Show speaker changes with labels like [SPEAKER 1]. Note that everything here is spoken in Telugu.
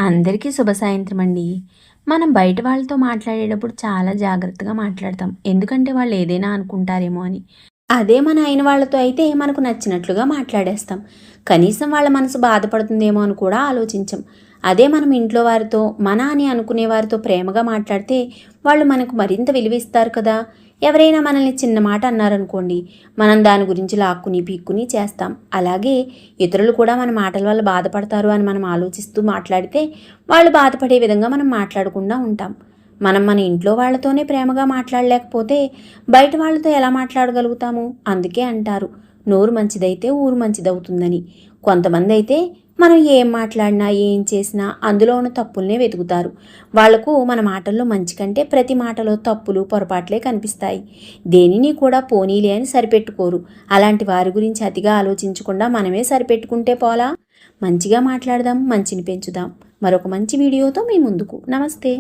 [SPEAKER 1] అందరికీ శుభ సాయంత్రం అండి. మనం బయట వాళ్ళతో మాట్లాడేటప్పుడు చాలా జాగ్రత్తగా మాట్లాడతాం. ఎందుకంటే వాళ్ళు ఏదైనా అనుకుంటారేమో అని. అదే మన అయిన వాళ్ళతో అయితే మనకు నచ్చినట్లుగా మాట్లాడేస్తాం. కనీసం వాళ్ళ మనసు బాధపడుతుందేమో అని కూడా ఆలోచించం. అదే మనం ఇంట్లో వారితో మన అని అనుకునే వారితో ప్రేమగా మాట్లాడితే వాళ్ళు మనకు మరింత విలువ ఇస్తారు కదా. ఎవరైనా మనల్ని చిన్న మాట అన్నారనుకోండి, మనం దాని గురించి లాక్కుని పీక్కుని చేస్తాం. అలాగే ఇతరులు కూడా మన మాటల వల్ల బాధపడతారు అని మనం ఆలోచిస్తూ మాట్లాడితే వాళ్ళు బాధపడే విధంగా మనం మాట్లాడకుండా ఉంటాం. మనం మన ఇంట్లో వాళ్ళతోనే ప్రేమగా మాట్లాడలేకపోతే బయట వాళ్ళతో ఎలా మాట్లాడగలుగుతాము? అందుకే అంటారు, నోరు మంచిదైతే ఊరు మంచిదవుతుందని. కొంతమంది అయితే మనం ఏం మాట్లాడినా ఏం చేసినా అందులో ఉన్న తప్పుల్నే వెతుకుతారు. వాళ్లకు మన మాటల్లో మంచి కంటే ప్రతి మాటలో తప్పులు పొరపాట్లే కనిపిస్తాయి. దేనిని కూడా పోనీలే అని సరిపెట్టుకోరు. అలాంటి వారి గురించి అతిగా ఆలోచించకుండా మనమే సరిపెట్టుకుంటే పోలా. మంచిగా మాట్లాడదాం, మంచిని పెంచుదాం. మరొక మంచి వీడియోతో మీ ముందుకు. నమస్తే.